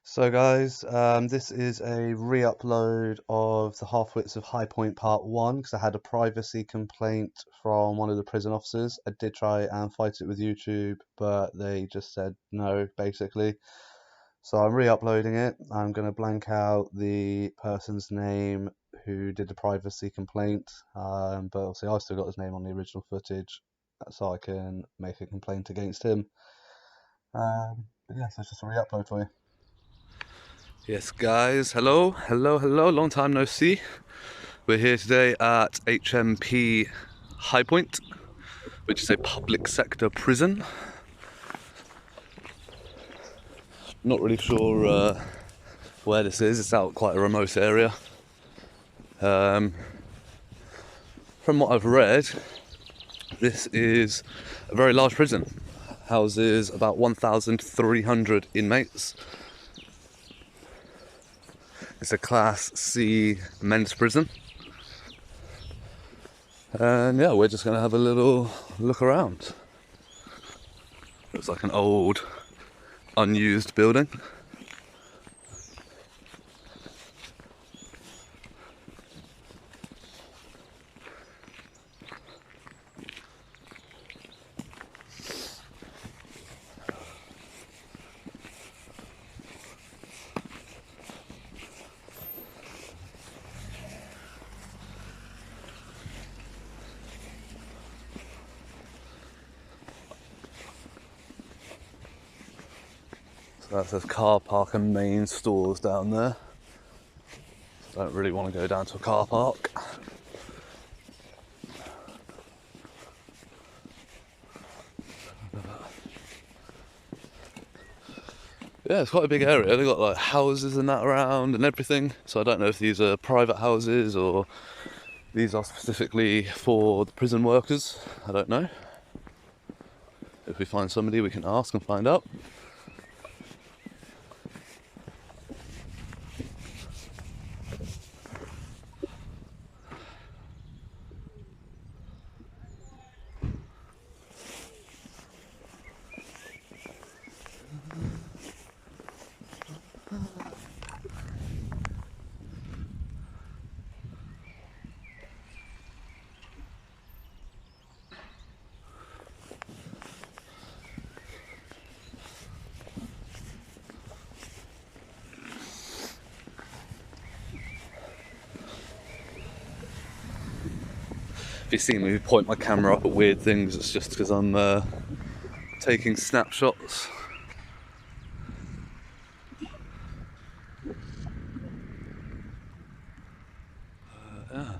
So guys, this is a re-upload of the Halfwits of Highpoint Part 1 because I had a privacy complaint from one of the prison officers. I did try and fight it with YouTube, but they just said no, basically. So I'm re-uploading it. I'm going to blank out the person's name who did the privacy complaint, but obviously I've still got his name on the original footage, so I can make a complaint against him. But yeah, so it's just a re-upload for you. Yes, guys. Hello, hello, hello. Long time no see. We're here today at HMP Highpoint, which is a public sector prison. Not really sure where this is. It's out quite a remote area. From what I've read, this is a very large prison. Houses about 1,300 inmates. It's a Class C men's prison. And yeah, we're just going to have a little look around. Looks like an old, unused building. So that says car park and main stores down there. Don't really want to go down to a car park. Yeah, it's quite a big area. They've got like houses and that around and everything. So I don't know if these are private houses or these are specifically for the prison workers. I don't know. If we find somebody, we can ask and find out. If you see me point my camera up at weird things, it's just because I'm taking snapshots. Yeah.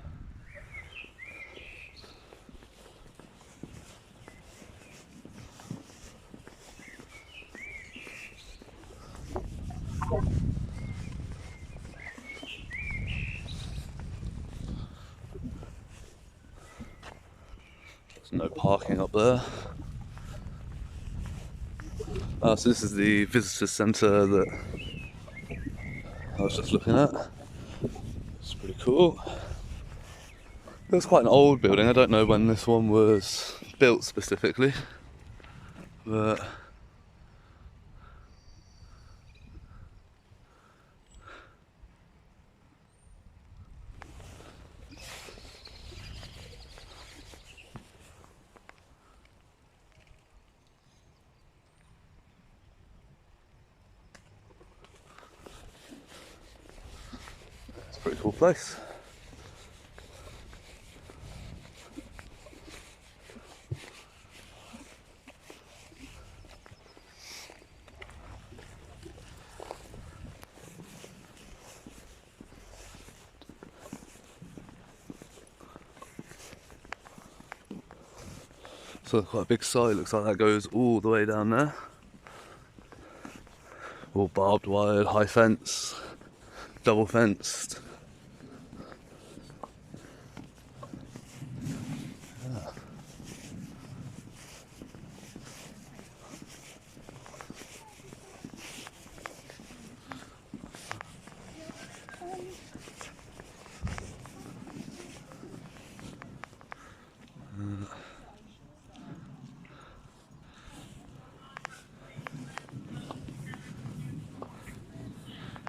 There's no parking up there. So this is the visitor centre that I was just looking at. It's pretty cool. It's quite an old building. I don't know when this one was built specifically, but it's a pretty cool place. So quite a big site, looks like that goes all the way down there. All barbed wired, high fence, double fenced.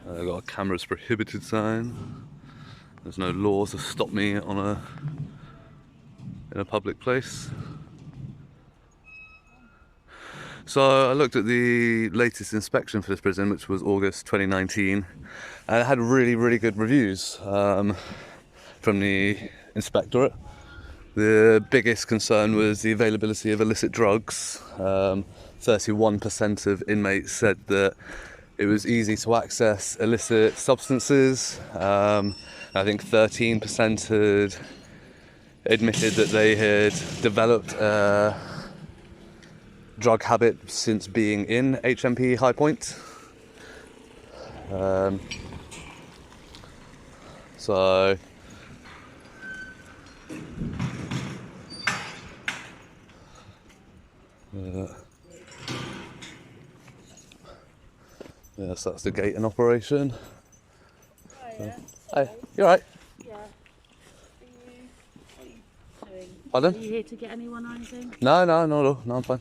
I've got a cameras prohibited sign. There's no laws to stop me in a public place. So I looked at the latest inspection for this prison, which was August 2019, and it had really good reviews from the inspectorate. The biggest concern was the availability of illicit drugs. 31% of inmates said that it was easy to access illicit substances. I think 13% had admitted that they had developed a drug habit since being in HMP Highpoint. So yes, that's the gate in operation. Hey, you alright? Yeah. What are you doing? Pardon? Are you here to get anyone or anything? No, no, I'm fine.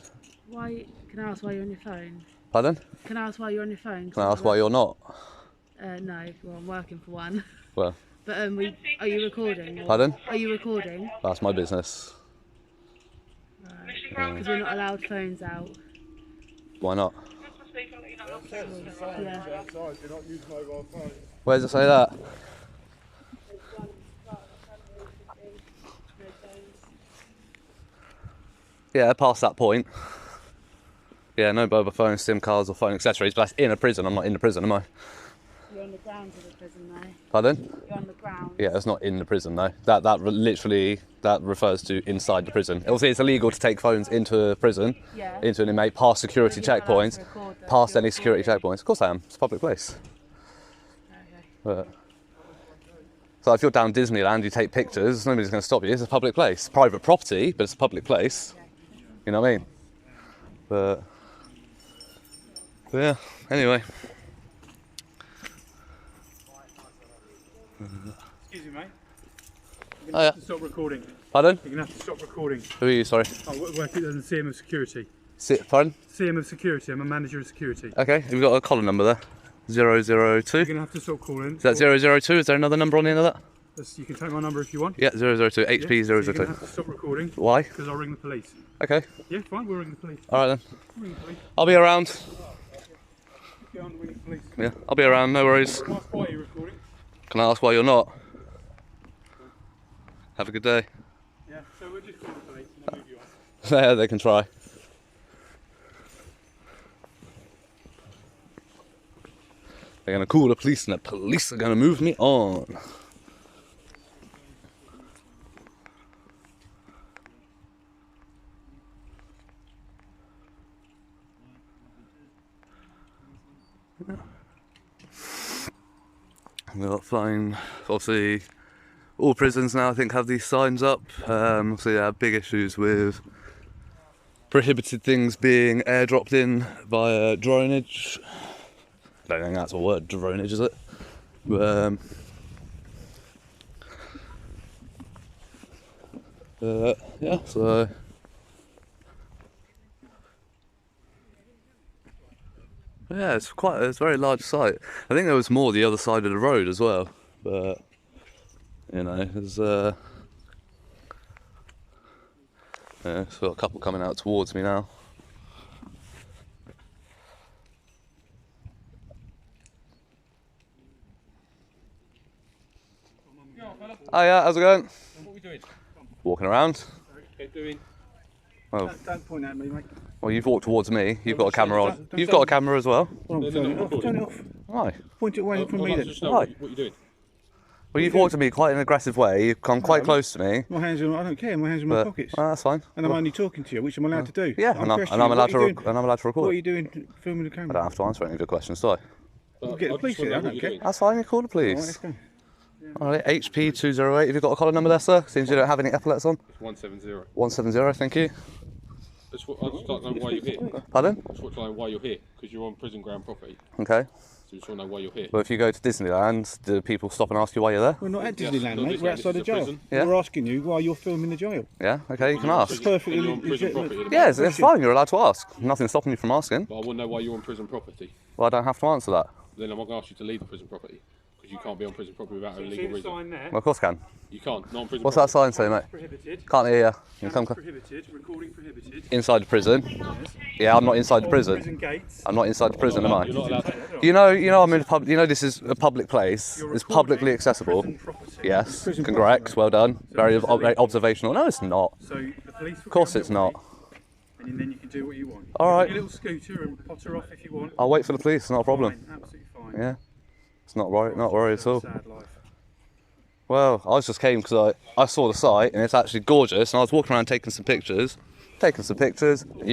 Why? Can I ask why you're on your phone? Pardon? Can I ask why you're on your phone? Can I ask why you're not? No, well, I'm working for one. Well, But are you recording? pardon? Are you recording? That's my business. Because we're not allowed phones out. Why not? Yeah. Where does it say that? Yeah, past that point. Yeah, no mobile phones, SIM cards or phone accessories, but that's in a prison. I'm not in the prison, am I? You're on the grounds of the prison though. Pardon? You're on the ground. Yeah, that's not in the prison though. That refers to inside the prison. Obviously, it's illegal to take phones into a prison, Yeah. into an inmate, past security You're not allowed checkpoints, to record them. past You're any security recording. checkpoints. Of course I am. It's a public place. Okay. But, so if you're down Disneyland, you take pictures, nobody's going to stop you. It's a public place. Private property, but it's a public place. You know what I mean? But yeah, anyway. Excuse me, mate. You're Oh, going to yeah. have to stop recording. Pardon? You're going to have to stop recording. Who are you, sorry? I work as a CM of security. Pardon? CM of security, I'm a manager of security. Okay, we've got a collar number there. 002. You're going to have to stop calling. Is that 002? Is there another number on the end of that? You can take my number if you want. Yeah, 002. Yeah, so HP you're 002. going to have to stop recording Why? because I'll ring the police. Okay, Yeah, fine, we'll ring the police. alright then. Ring the police. I'll be around. Go on, ring the police. Yeah, I'll be around, no worries. Can I ask why you're recording? Can I ask why you're not? Have a good day. Yeah, so we'll just call the police and they'll move you on. Yeah, they can try. They're gonna call the police and the police are gonna move me on. We've got flying, obviously all prisons now I think have these signs up. Obviously they have big issues with prohibited things being airdropped in via dronage. I don't think that's a word, dronage, is it? But, yeah, so yeah, it's a very large site. I think there was more the other side of the road as well, but you know, there's yeah, it's got a couple coming out towards me now. Oh yeah, how's it going? What are we doing? Walking around. Okay, doing. Well, Don't point at me, mate. well, you've walked towards me. You've got a camera on. You've got a camera as well. Turn it off. Why? Point it away from me then. Why? What are you doing? Well, you've walked to me quite in an aggressive way. You've come quite close to me. My hands are, I don't care, my hands are in my But pockets. that's fine. And I'm only talking to you, which I'm allowed to do. Yeah, and I'm questioning you. allowed to What are you doing? and I'm allowed to What are record. you doing filming the I camera? don't have to answer any of your questions, do I? We'll get the police here, I don't care. That's fine. You call the All right, police. let's go. All right, HP 208. Have you got a collar number there, sir? Seems you don't have any epaulets on. 170. 170. Thank you. I just want to know why you're here. Pardon? I just want to know why you're here, because you're on prison ground property. Okay. So I just want to know why you're here. Well, if you go to Disneyland, do people stop and ask you why you're there? We're not at Yes, Disneyland, not mate. Disneyland, We're this outside is the a jail. prison. Yeah. We're asking you why you're filming the jail. Yeah. Okay, you can ask. Perfectly. You're on prison property. Yeah, it's fine. You're allowed to ask. Nothing's stopping you from asking. But I want to know why you're on prison property. Well, I don't have to answer that. then I'm not going to ask you to leave the prison property because you can't be on prison property without a legal reason. Sign there. Well, of course I can. You can't. Not on prison What's that property. sign say, mate? Prohibited. Can't hear you. You come Prohibited. Recording prohibited. inside the prison. Yeah, I'm not inside the prison. Prison gates. I'm not inside the prison, am I? You're not allowed to. You know, I'm in a pub. You know, this is a public place. It's publicly accessible. Prison property. Yes, Prison congrats. Well done. Very observational. No, it's not. So the police. Of course, it's not. And then you can do what you want. All right. Your little scooter and potter off if you want. I'll wait for the police. Not a problem. Fine, absolutely fine. Yeah, it's not right. Not worried at all. Sad life. Well, I just came because I saw the site and it's actually gorgeous, and I was walking around taking some pictures. You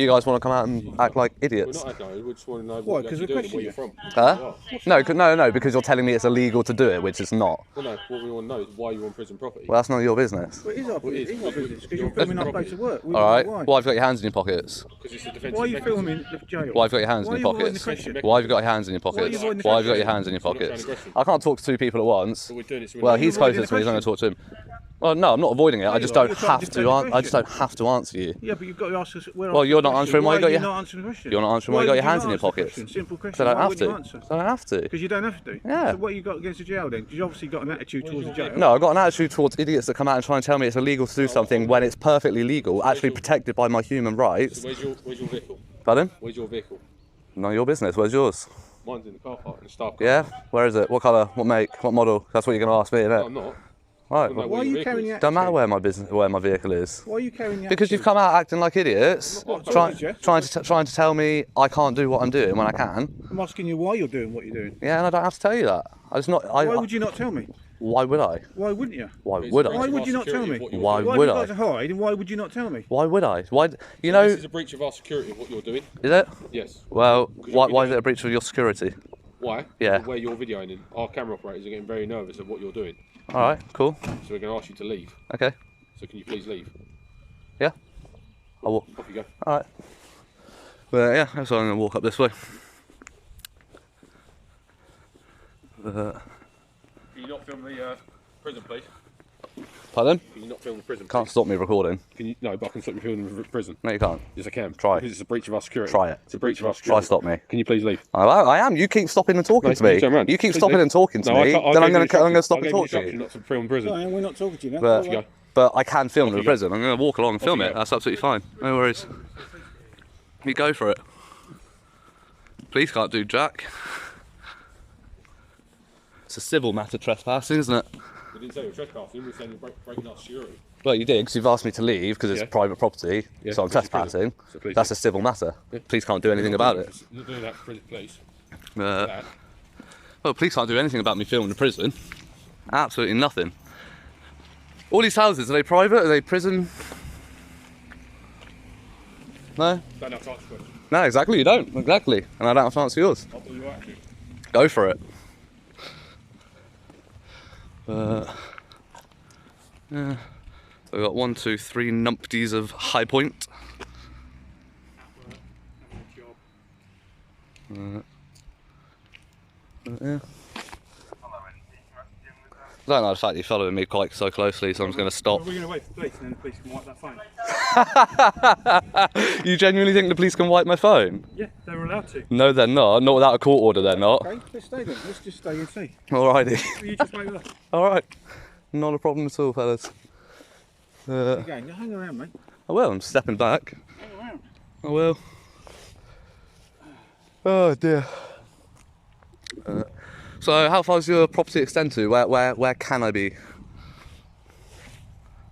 guys want to come out and act like We're idiots? not acting. We just want to know Why? what 'Cause you're we're doing, where you're questioning from. Huh? No, because you're telling me it's illegal to do it, which it's not. Well, no. What we want to know is why you're on prison property. Well, that's none of your business. Well, it is our Well, it is, business. It is our because business because you're you're filming our prison place of work. We All right. why. Why have you got your hands in your pockets? Because it's a defensive Why are you mechanism. filming the jail? Why have you got your hands Why in your are you avoiding the pockets? question? Why have you got your hands in your Why are you pockets? avoiding the Why have you got your question? hands in your It's not pockets? an aggression. I can't talk to two people at once. But we're doing it so Well, we're he's avoiding closest to the me, so I'm going to question. talk to him. Well, no, I'm not avoiding it. I just don't You're trying have to to. defend the I just question. don't have to answer you. Yeah, but you've got to ask us. Well, you're not answering why you got You're your- not answering the question. You're not answering why you got your hands in your pockets. Simple question. So I don't Why have wouldn't to. you answer? So I don't have to. Because you don't have to. Yeah. So what you got against the jail then? Because you obviously got an attitude towards the jail. No, I've got an attitude towards idiots that come out and try and tell me it's illegal to do something when it's perfectly legal, actually protected by my human rights. So where's your vehicle? Pardon? Where's your vehicle? None of your business. Where's yours? Mine's in the car park, in the staff car. Yeah? Where is it? What colour? What make? What model? That's what you're going to ask me, No, innit? I'm not. Right. don't know Well, Why are your you vehicle carrying is. the don't matter attitude? where my vehicle is. Why are you carrying the Because you've attitude? come out acting like idiots, What, trying Jeff? trying to tell me I can't do what I'm doing when I can. I'm asking you why you're doing what you're doing. Yeah, and I don't have to tell you that. I just not. Why would you not tell me? Why would I? Why wouldn't you? Why It's would a breach I? Why of would our you not tell security me? of what you're Why doing. Why would have you I? got to hide and why would you not tell me? Why would I? Why? You know? This is a breach of our security of what you're doing. Is it? Yes. Well, you're why is it a breach of your security? Why? Yeah. Where you're videoing in. Our camera operators are getting very nervous of what you're doing. All right, cool. So we're going to ask you to leave. Okay. So can you please leave? Yeah. I will. Off you go. All right. Well, yeah. So I'm gonna walk up this way. Can you not film the prison, please? Pardon? Can you not film the prison? Can't please? stop me recording. Can you? No, but I can stop you filming the prison. No, you can't. Yes, I can. Try. Because it's a breach of our security. Try it. It's a breach of our Try security. stop me. Can you please leave? I am. You keep stopping and talking No, to me. you turn around. You keep Please stopping leave. and talking to No, me. I Then gave I'm you gonna instructions. stop I and gave you talk to instructions you. not to film prison. No, we're not talking to you now. But- Off you go. But I can film Off the you go. prison. I'm going to walk along and film you it. go. That's absolutely fine. No worries. You go for it. Police can't do jack. It's a civil matter, trespassing, isn't it? We didn't say you're trespassing. We're saying you're breaking our security. Well, you did because you've asked me to leave because it's Yeah. private property, Yeah, so I'm because it's prison. trespassing. So please That's a civil matter. Police can't do anything about it. You're doing that, please. Uh, That. well, police can't do anything about me filming the prison. Absolutely nothing. All these houses, are they private? Are they prison? No? Don't have to answer questions. No, exactly, you don't. Exactly. And I don't have to answer yours. I'll do your action. Go for it. Yeah. So we've got 1, 2, 3 numpties of Highpoint. Yeah. I don't like the fact you're following me quite so closely, so I'm just going to stop. We're going to wait for the police and then the police can wipe that phone. You genuinely think the police can wipe my phone? Yeah, they were allowed to. No, they're not. Not without a court order, they're not. Okay, let's stay then. Let's just stay and see. Alrighty. You just wait with us. Alright. Not a problem at all, fellas. Again, you hang around, mate. I will, I'm stepping back. Hang around. I will. Oh dear. So how far does your property extend to? Where can I be?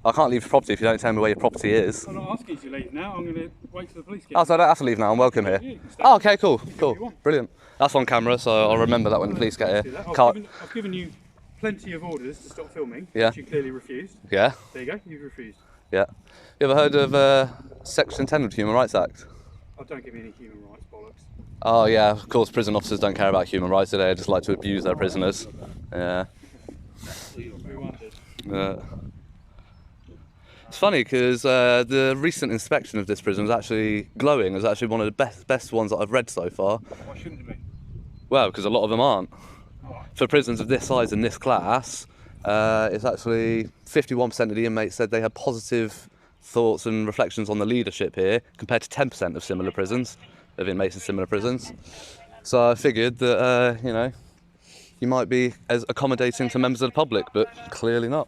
I can't leave the property if you don't tell me where your property is. I'm not asking you to leave now. I'm going to wait till the police get Oh, so I don't have to leave now, I'm welcome here. Yeah, you can stay. Oh, okay, cool, what you cool. want. Brilliant. That's on camera, so I'll remember that when the police get Do here. that. Can't... I've given you plenty of orders to stop filming, Yeah. which you clearly refused. Yeah, There you go, you've refused. yeah. You ever heard of Section 10 of the Human Rights Act? Oh, don't give me any human rights bollocks. Oh yeah, of course prison officers don't care about human rights, do they? They just like to abuse their prisoners. Yeah. We wondered. It's funny because the recent inspection of this prison was actually glowing. It was actually one of the best ones that I've read so far. Why shouldn't it be? Well, because a lot of them aren't. Alright. For prisons of this size and this class, it's actually 51% of the inmates said they had positive thoughts and reflections on the leadership here, compared to 10% of similar prisons, of inmates in similar prisons. So I figured that, you know, you might be as accommodating to members of the public, but clearly not.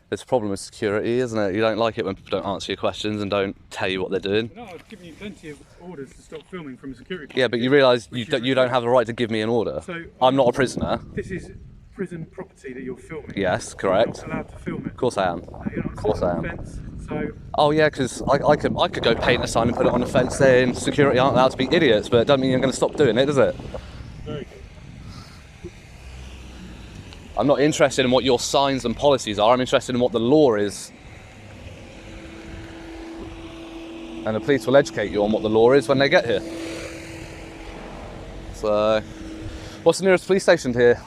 It's a problem with security, isn't it? You don't like it when people don't answer your questions and don't tell you what they're doing. No, I've given you plenty of orders to stop filming from a security point Yeah, of but view, you realise which you don't have the right to give me an order. So, I'm not a prisoner. This is prison property that you're filming. Yes, correct. You're not allowed to film it. Of course I am. You're not Of course I am. fence, so Oh yeah, because I could go paint a sign and put it on the fence saying security aren't allowed to be idiots, but it doesn't mean you're going to stop doing it, does it? very good. I'm not interested in what your signs and policies are, I'm interested in what the law is. And the police will educate you on what the law is when they get here. So, what's the nearest police station here?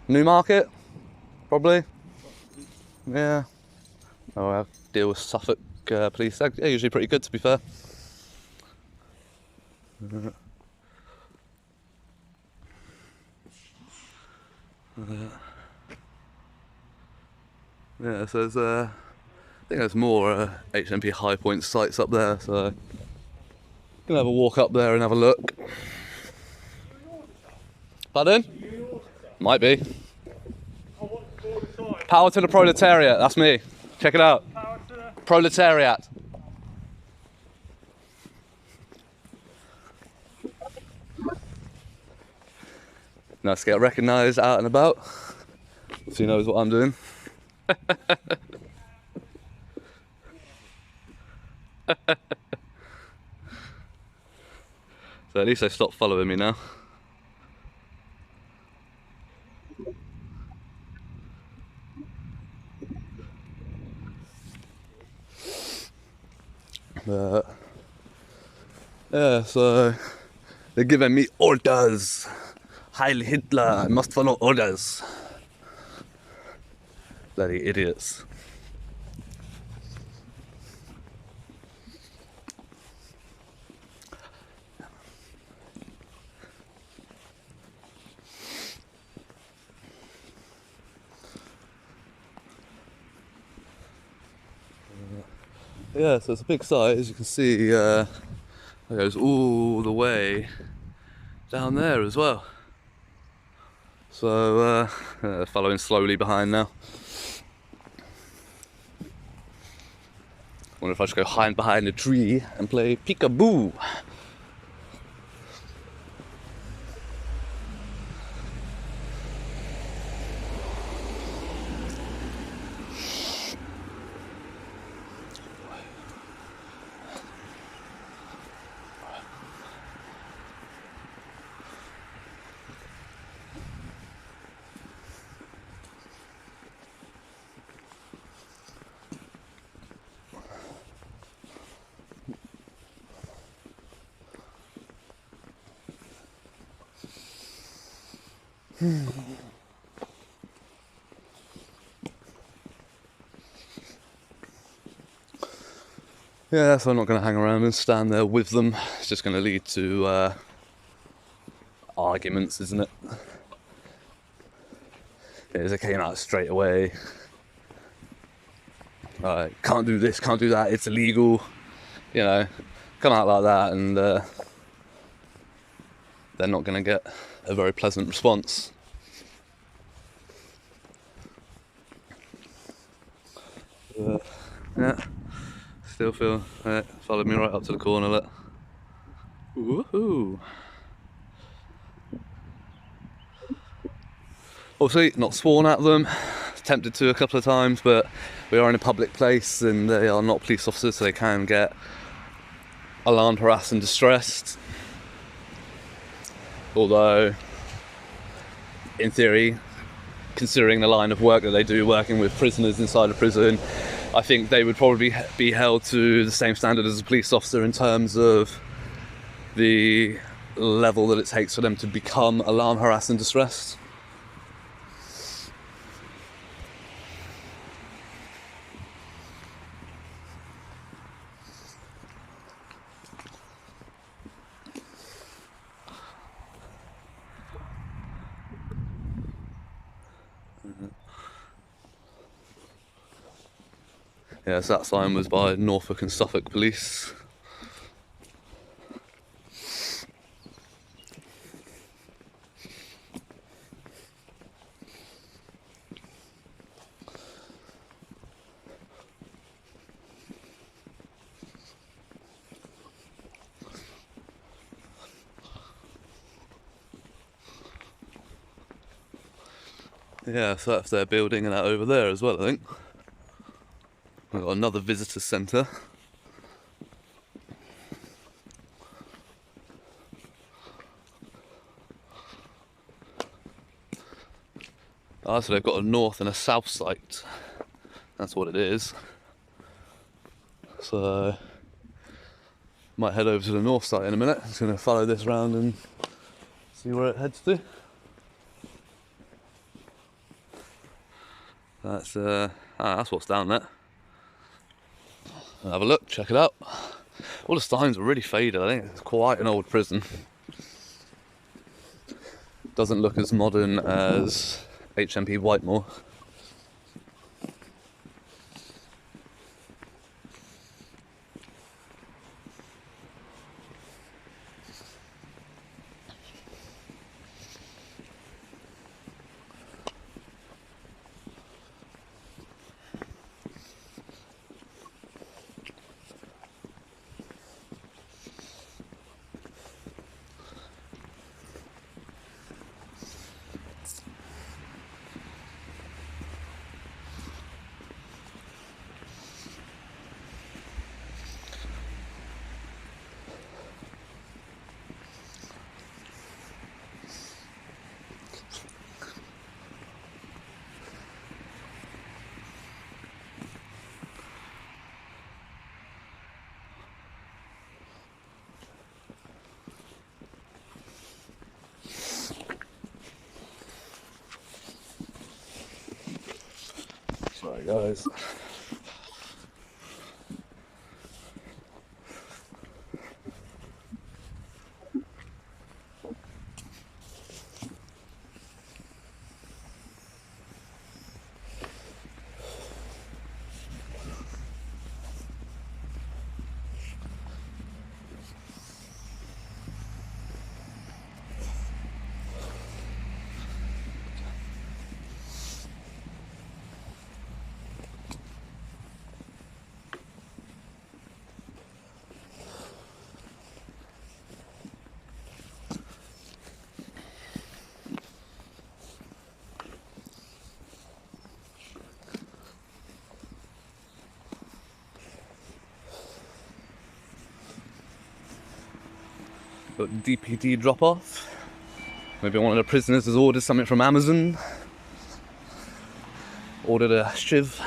Newmarket? Probably? Yeah. Oh, I deal with Suffolk police. They're usually pretty good, to be fair. Yeah, so there's I think there's more HMP Highpoint sites up there, so gonna have a walk up there and have a look. Pardon? Might be. Power to the Proletariat, that's me. Check it out. Proletariat. Nice to get recognised out and about, so he knows what I'm doing. So at least they stopped following me now. But yeah, so they're giving me orders. Heil Hitler, I must follow orders. Bloody idiots. Yeah, so it's a big site, as you can see. It goes all the way down there as well. So, following slowly behind now. Wonder if I should go hide behind a tree and play peekaboo. Yeah, so I'm not going to hang around and stand there with them. It's just going to lead to arguments, isn't it? Yeah, they came out straight away. Can't do this, can't do that, it's illegal. You know, come out like that and they're not going to get a very pleasant response. Yeah, still feel, followed me right up to the corner, look. Woohoo! Obviously, not sworn at them, tempted to a couple of times, but we are in a public place and they are not police officers, so they can get alarmed, harassed and distressed. Although, in theory, considering the line of work that they do working with prisoners inside a prison, I think they would probably be held to the same standard as a police officer in terms of the level that it takes for them to become alarmed, harassed and distressed. Yeah, so that sign was by Norfolk and Suffolk Police. Yeah, so that's their building and that over there as well, I think. We've got another visitor centre. Oh, so they've got a north and a south site. That's what it is. So, might head over to the north site in a minute. Just going to follow this round and see where it heads to. That's what's down there. Have a look, check it out. All the signs are really faded. I think it's quite an old prison. Doesn't look as modern as HMP Whitemore. Sorry guys. Got DPD drop off. Maybe one of the prisoners has ordered something from Amazon. Ordered a shiv.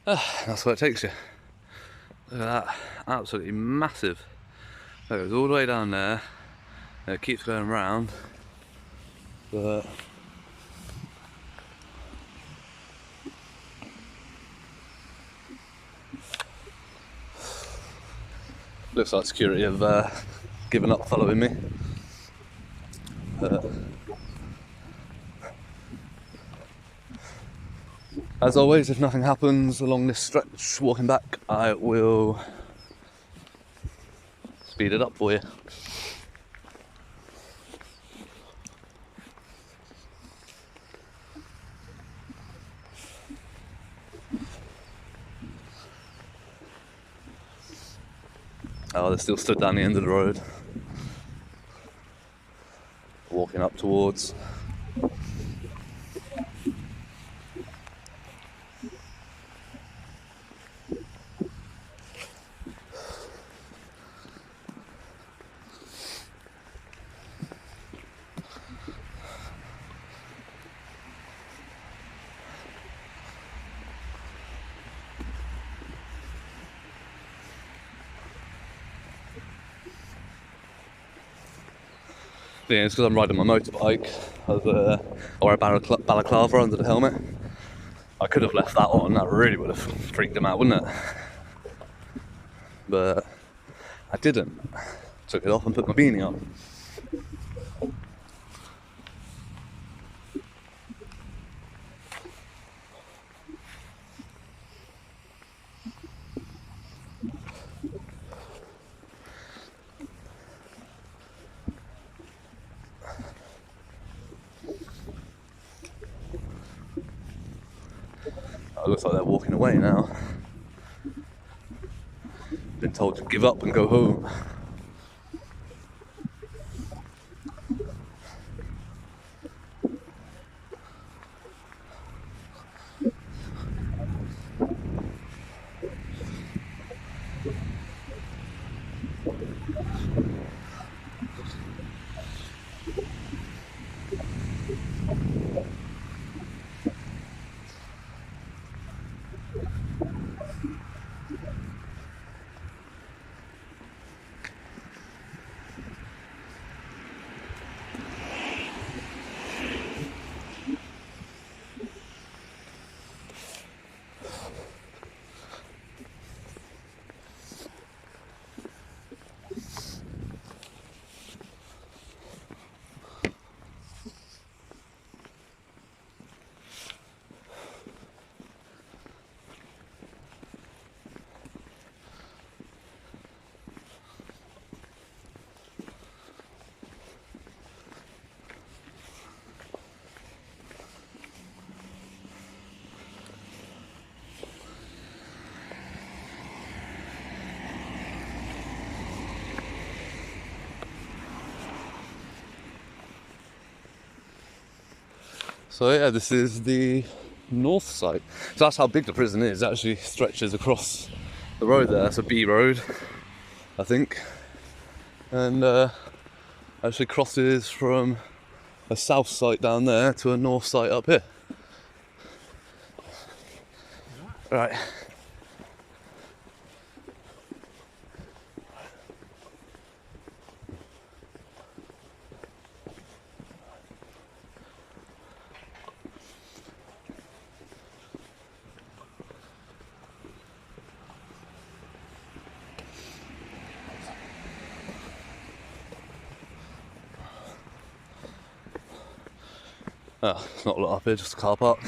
That's where it takes you. Look at that, absolutely massive. It goes all the way down there, and it keeps going round, but looks like security have given up following me. As always, if nothing happens along this stretch walking back, I will speed it up for you. Oh, they're still stood down the end of the road, walking up towards. Yeah, it's because I'm riding my motorbike. I wear a balaclava under the helmet. I could have left that on, that really would have freaked him out, wouldn't it? But I didn't. Took it off and put my beanie on. It looks like they're walking away now. Been told to give up and go home. So yeah, this is the north side. So that's how big the prison is. It actually stretches across the road there. That's a B road, I think. And actually crosses from a south site down there to a north site up here. Right. Oh, it's not a lot up here, just a car park.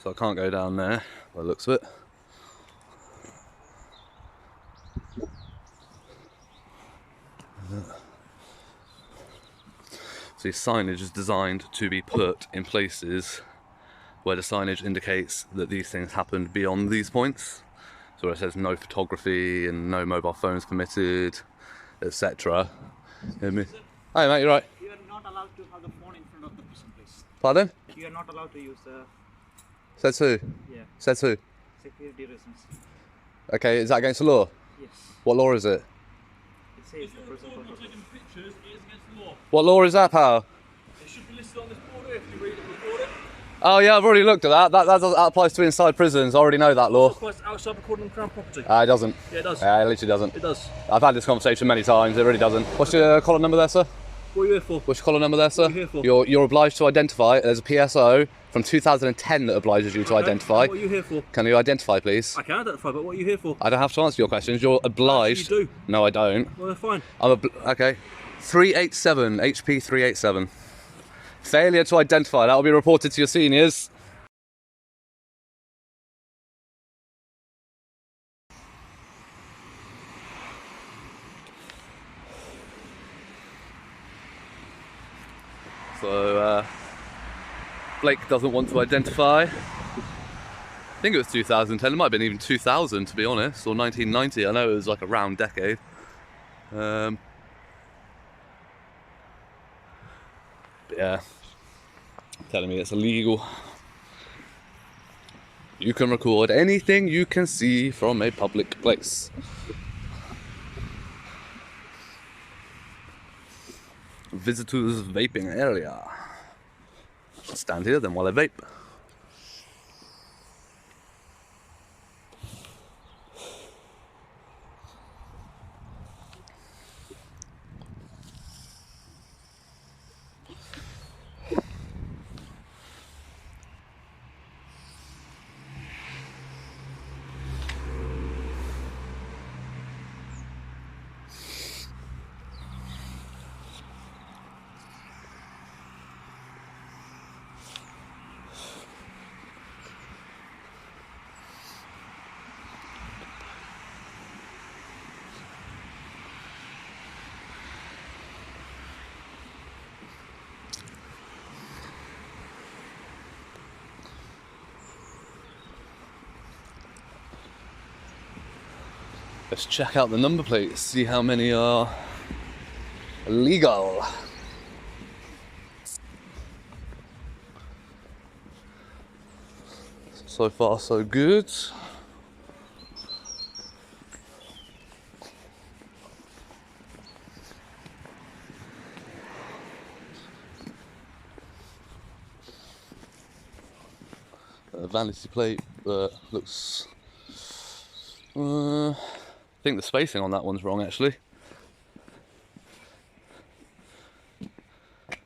So I can't go down there by the looks of it. So signage is designed to be put in places where the signage indicates that these things happened beyond these points. So where it says no photography and no mobile phones permitted, etc. Hi mate, you right? You are not allowed to have the phone in front of the prison, please. Pardon? You are not allowed to use the... Says who? Yeah. Says who? Security reasons. Okay, is that against the law? Yes. What law is it? It says the prison protocol. Taking pictures is against the law. What law is that, pal? It should be listed on this board here if you read it and record it. Oh yeah, I've already looked at that. That applies to inside prisons. I already know that law. It applies to outside recording on Crown property. It doesn't. Yeah, it does. It literally doesn't. It does. I've had this conversation many times. It really doesn't. What's your collar number there, sir? What are you here for? What's your collar number there, sir? What are you here for? You're obliged to identify. There's a PSO from 2010 that obliges you to Okay, identify. What are you here for? Can you identify, please? I can identify, but what are you here for? I don't have to answer your questions. You're obliged. You do. No, I don't. Well, fine. Okay. 387, HP 387. Failure to identify. That will be reported to your seniors. So, Blake doesn't want to identify. I think it was 2010, it might have been even 2000 to be honest, or 1990, I know it was like a round decade. But yeah, telling me it's illegal. You can record anything you can see from a public place. Visitors vaping area. Stand here then while I vape. Let's check out the number plates, see how many are illegal. So far so good. Vanity plate, but looks... I think the spacing on that one's wrong actually. I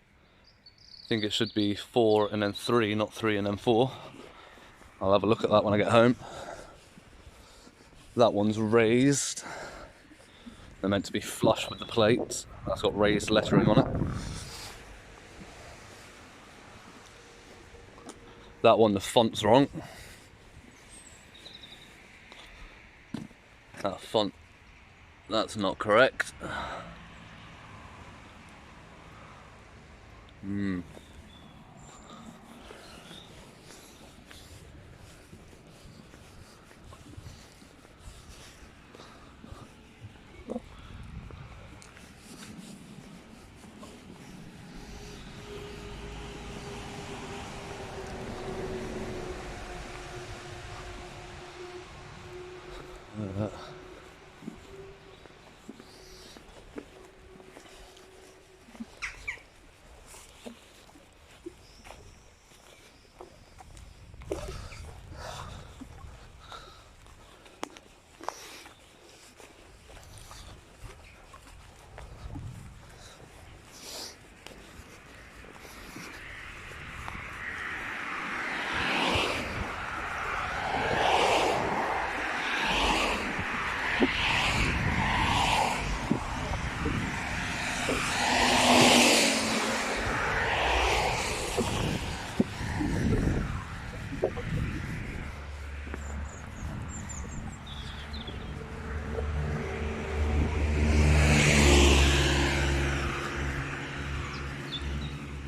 think it should be 4 and then 3, not 3 and then 4. I'll have a look at that when I get home. That one's raised. They're meant to be flush with the plate. That's got raised lettering on it. That one, the font's wrong. That font, that's not correct.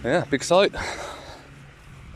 Yeah, big site.